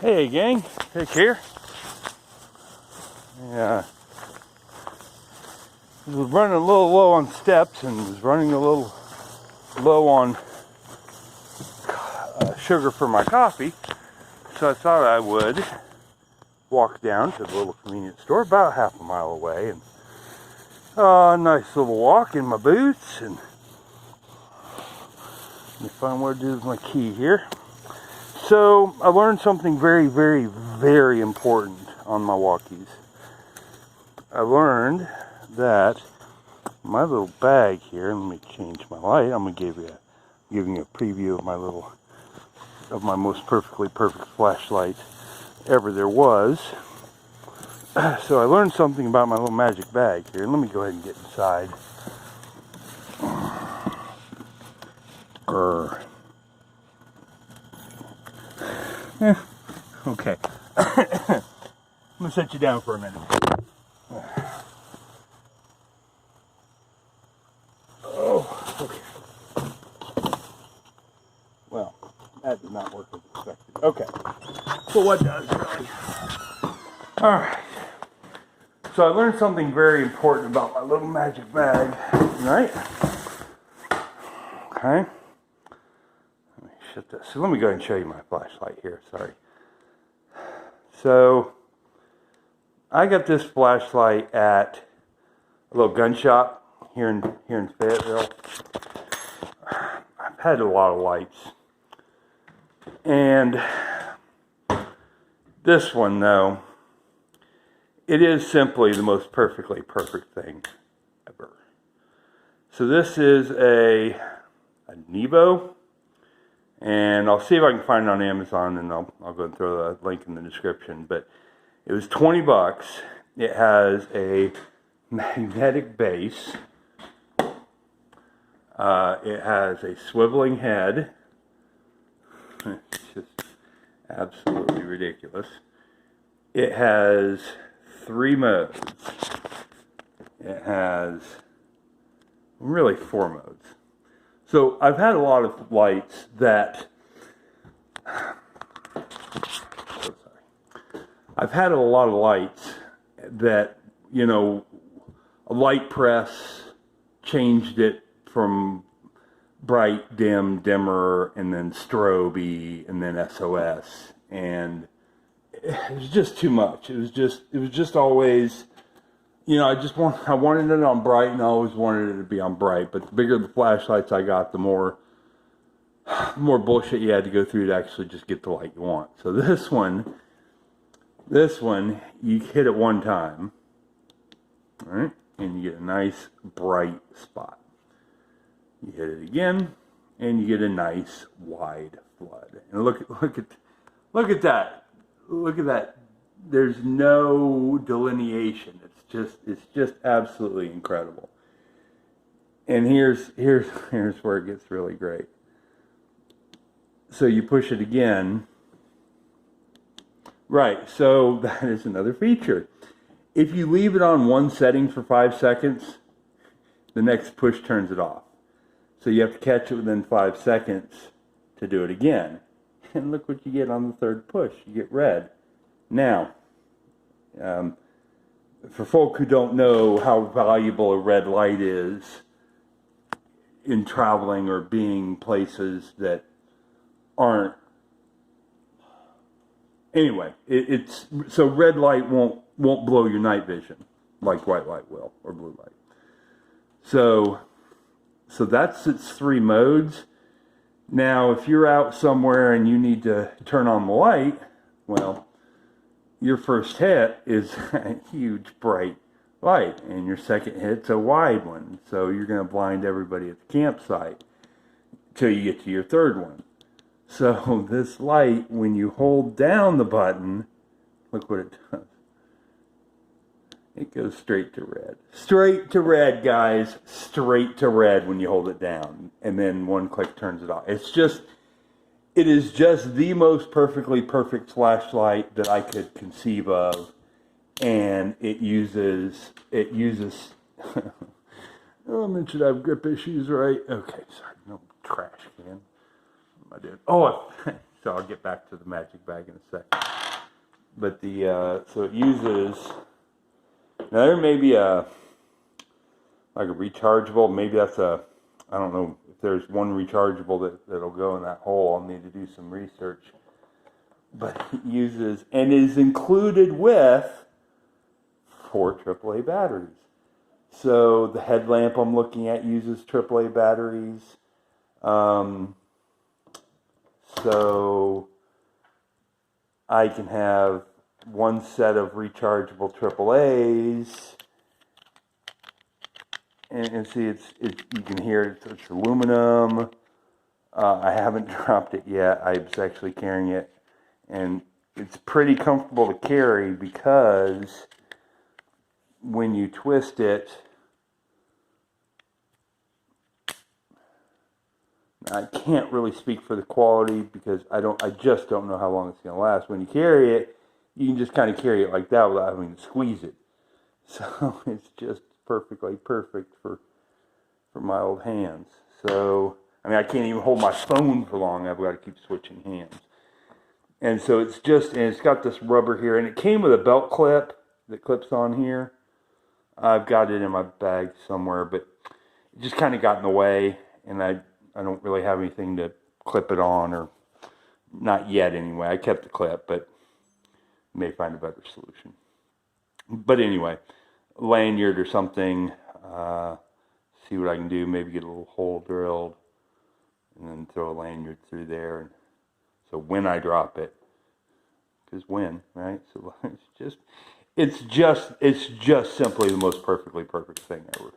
Hey gang, Pick here. Yeah, I was running a little low on steps and was running a little low on sugar for my coffee, so I thought I would walk down to the little convenience store about half a mile away, and nice little walk in my boots, and let me find what to do with my key here. So I learned something very, very, very important on my walkies. I learned that my little bag here, let me change my light. I'm giving you a preview of my most perfectly perfect flashlight ever there was. So I learned something about my little magic bag here. Let me go ahead and get inside. Okay. I'm gonna set you down for a minute. Oh, okay. Well, that did not work as expected. Okay. So what does really? Alright. So I learned something very important about my little magic bag, right? Okay. Let me shut this. So let me go ahead and show you my flashlight here. Sorry. So I got this flashlight at a little gun shop here in Fayetteville. I've had a lot of lights, and this one though, it is simply the most perfectly perfect thing ever. So this is a Nebo, and I'll see if I can find it on Amazon, and I'll go and throw the link in the description. But it was $20. It has a magnetic base. It has a swiveling head. It's just absolutely ridiculous. It has 3 modes. It has really 4 modes. So I've had a lot of lights that you know, a light press changed it from bright, dim, dimmer, and then strobe, and then SOS, and it was just too much. It was just always, you know, I wanted it on bright, and I always wanted it to be on bright. But the bigger the flashlights I got, the more bullshit you had to go through to actually just get the light you want. So this one, you hit it one time, all right, and you get a nice bright spot. You hit it again, and you get a nice wide flood. And look at that. Look at that. There's no delineation. It's just absolutely incredible. And here's where it gets really great. So you push it again. Right, so that is another feature. If you leave it on one setting for 5 seconds, the next push turns it off. So you have to catch it within 5 seconds to do it again. And look what you get on the third push. You get red. Now, for folk who don't know how valuable a red light is in traveling or being places that aren't, anyway, it's so red light won't blow your night vision like white light will, or blue light. So that's its 3 modes. Now, if you're out somewhere and you need to turn on the light, well, your first hit is a huge bright light, and your second hit's a wide one. So you're going to blind everybody at the campsite till you get to your third one. So this light, when you hold down the button, look what it does. It goes straight to red. Straight to red, guys. Straight to red when you hold it down. And then one click turns it off. It is just the most perfectly perfect flashlight that I could conceive of. And it uses oh, I mentioned I have grip issues, right? Okay, sorry. No trash can. I did. Oh, So I'll get back to the magic bag in a second. But so it uses, now there may be like a rechargeable, maybe that's I don't know if there's one rechargeable that'll go in that hole. I'll need to do some research. But it uses, and is included with 4 AAA batteries. So the headlamp I'm looking at uses AAA batteries. So I can have one set of rechargeable AAAs, and see you can hear it's aluminum. I haven't dropped it yet. I was actually carrying it, and it's pretty comfortable to carry because when you twist it, I can't really speak for the quality because I just don't know how long it's going to last. When you carry it, you can just kind of carry it like that without having to squeeze it. So it's just perfectly perfect for my old hands. So, I mean, I can't even hold my phone for long. I've got to keep switching hands. And so it's got this rubber here, and it came with a belt clip that clips on here. I've got it in my bag somewhere, but it just kind of got in the way, and I don't really have anything to clip it on, or not yet anyway. I kept the clip, but may find a better solution. But anyway, lanyard or something, see what I can do, maybe get a little hole drilled, and then throw a lanyard through there, and so when I drop it, because when, right? So it's just simply the most perfectly perfect thing ever.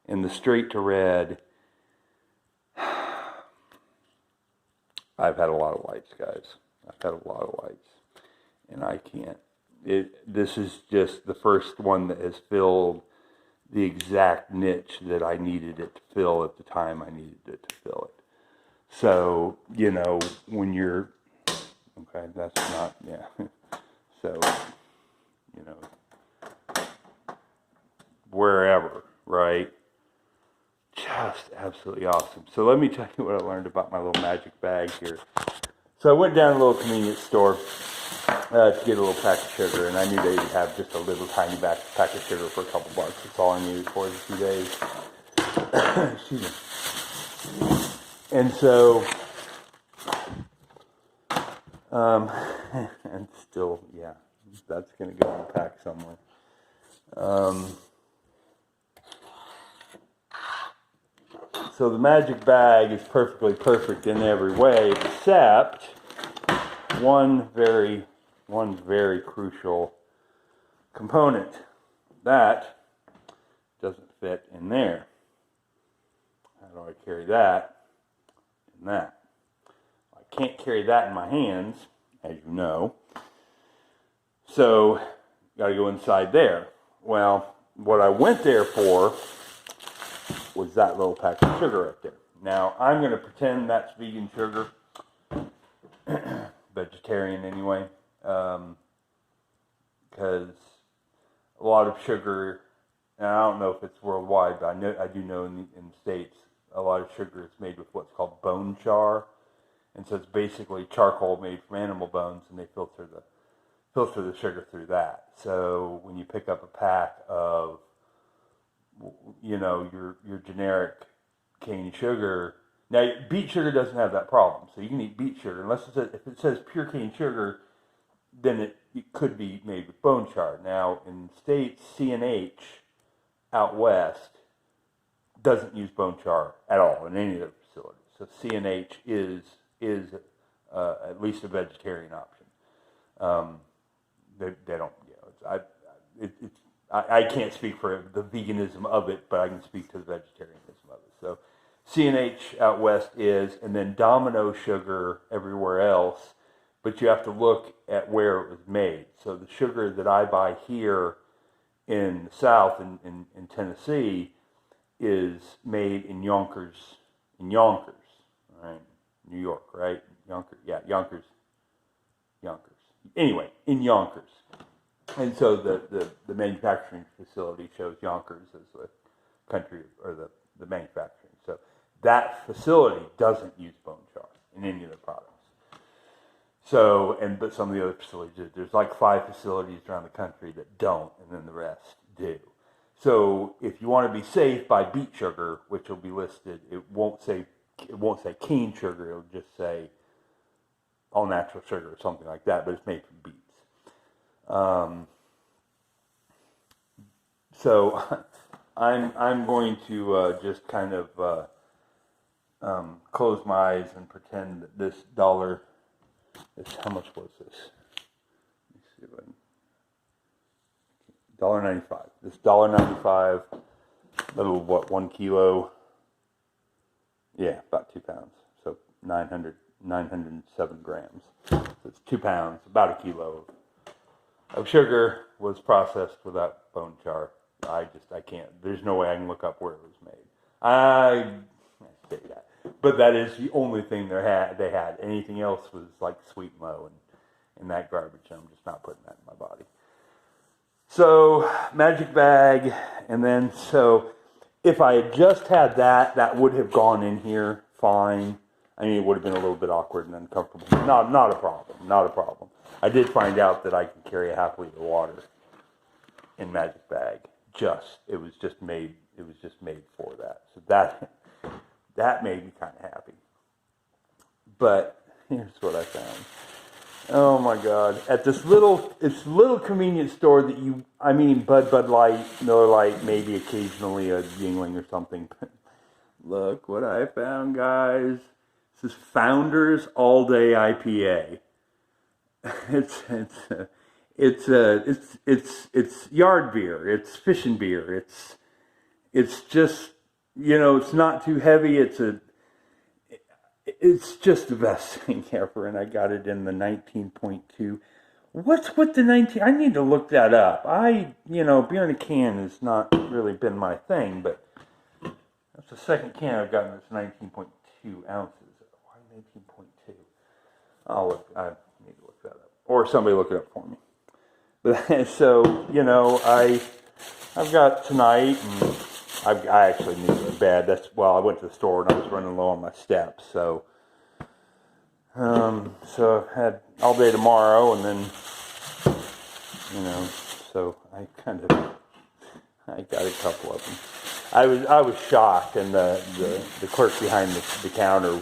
And the straight to red, I've had a lot of lights, guys. I've had a lot of lights, and I can't. This is just the first one that has filled the exact niche that I needed it to fill at the time I needed it to fill it. So, you know, when you're, okay, that's not, yeah. So, you know, wherever, right? Just absolutely awesome. So let me tell you what I learned about my little magic bag here. So I went down to a little convenience store to get a little pack of sugar, and I knew they would have just a little tiny pack of sugar for a couple bucks. That's all I needed for the 2 days. Excuse me. And so, and still, yeah, that's going to go in a pack somewhere. So the magic bag is perfectly perfect in every way, except one very crucial component that doesn't fit in there. How do I carry that in that? I can't carry that in my hands, as you know. So, got to go inside there. Well, what I went there for was that little pack of sugar right there. Now, I'm going to pretend that's vegan sugar, vegetarian anyway, because a lot of sugar, and I don't know if it's worldwide, but I do know in the States, a lot of sugar is made with what's called bone char, and so it's basically charcoal made from animal bones, and they filter the sugar through that. So when you pick up a pack of, you know, your generic cane sugar. Now, beet sugar doesn't have that problem, so you can eat beet sugar. Unless if it says pure cane sugar, then it could be made with bone char. Now, in the States, C&H out west doesn't use bone char at all in any of their facilities. So C&H is at least a vegetarian option. They don't, you know, I can't speak for the veganism of it, but I can speak to the vegetarianism of it. So C&H out west is, and then Domino sugar everywhere else, but you have to look at where it was made. So the sugar that I buy here in the South, in Tennessee, is made in Yonkers, right? New York, right? Yonkers. Anyway, in Yonkers. And so the manufacturing facility shows Yonkers as the country, or the manufacturing. So that facility doesn't use bone char in any of their products. So, but some of the other facilities do. There's like 5 facilities around the country that don't, and then the rest do. So, if you want to be safe, buy beet sugar, which will be listed. It won't say cane sugar. It'll just say all natural sugar or something like that. But it's made from beets. So, I'm going to just kind of close my eyes and pretend that this dollar. How much was this? Let me see if I can. $1.95. This $1.95. Little 1 kilo? Yeah, about 2 pounds. So 907 grams. So it's 2 pounds, about a kilo of sugar was processed without bone char. I can't. There's no way I can look up where it was made. I say that. But that is the only thing they had. Anything else was like sweet and low and that garbage. I'm just not putting that in my body. So, magic bag. And then, so if I had just had that would have gone in here fine. I mean, it would have been a little bit awkward and uncomfortable. Not a problem. Not a problem. I did find out that I can carry a half liter of water in magic bag. It was just made for that. So that made me kind of happy. But here's what I found. Oh my God! At this little convenience store that Bud Light, Miller Lite, maybe occasionally a Yingling or something. Look what I found, guys. This is Founders All Day IPA. It's yard beer. It's fishing beer. It's just, it's not too heavy. It's just the best thing ever, and I got it in the 19.2. What's with the 19? I need to look that up. Beer in a can has not really been my thing, but that's the second can I've gotten that's 19.2 ounces. Why 19.2? I need to look that up, or somebody look it up for me. But so I've got tonight, and I actually need to go to bed. I went to the store and I was running low on my steps. So I've had all day tomorrow, and then, so I got a couple of them. I was shocked, and the clerk behind the counter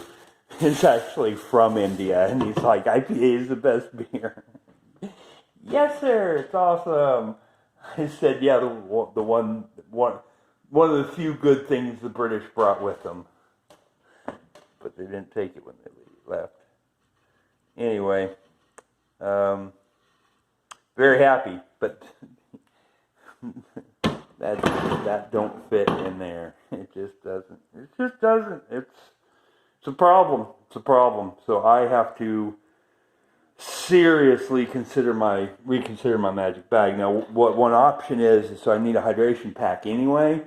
is actually from India, and he's like, IPA is the best beer. Yes, sir, it's awesome. I said, yeah, the one of the few good things the British brought with them. But they didn't take it when they left. Anyway, very happy, but that don't fit in there. It just doesn't. It's a problem. So I have to seriously reconsider my magic bag. Now, what one option is so I need a hydration pack anyway.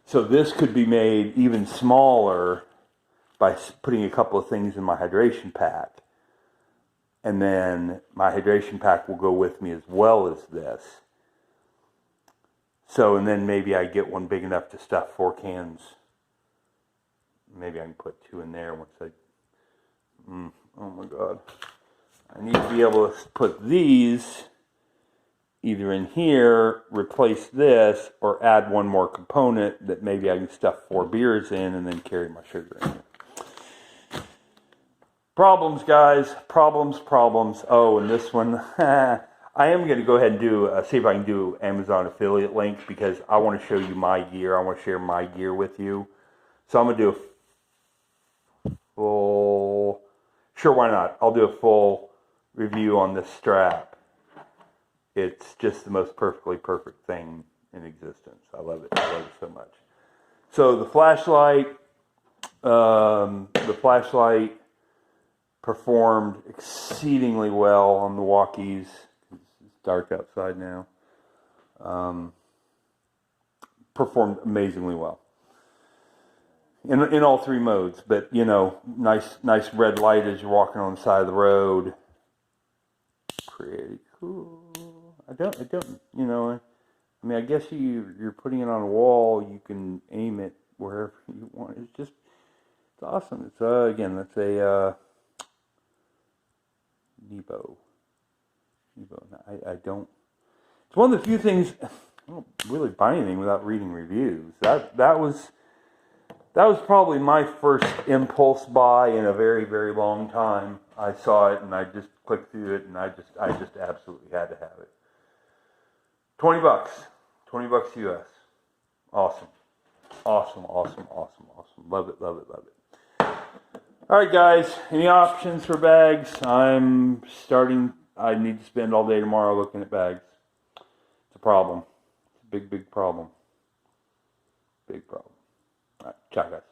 So this could be made even smaller by putting a couple of things in my hydration pack. And then my hydration pack will go with me as well as this. So, and then maybe I get one big enough to stuff 4 cans. Maybe I can put 2 in there once oh my God. I need to be able to put these either in here, replace this, or add one more component that maybe I can stuff 4 beers in and then carry my sugar in here. Problems, guys. Problems. Oh, and this one. I am going to go ahead and see if I can do Amazon affiliate link, because I want to show you my gear. I want to share my gear with you. So I'm going to do a full... Sure, why not? I'll do a full review on this strap. It's just the most perfectly perfect thing in existence. I love it. I love it so much. So the flashlight performed exceedingly well on the walkies. It's dark outside now. Performed amazingly well in all 3 modes. But nice red light as you're walking on the side of the road. Pretty cool. I guess you're putting it on a wall. You can aim it wherever you want. It's awesome. It's again, that's a Nebo. I don't. It's one of the few things. I don't really buy anything without reading reviews. That was probably my first impulse buy in a very, very long time. I saw it and I just clicked through it and I just absolutely had to have it. $20. $20 US. Awesome. Awesome. Love it. All right, guys. Any options for bags? I need to spend all day tomorrow looking at bags. It's a problem. It's a big problem. Big problem. All right. Ciao, guys.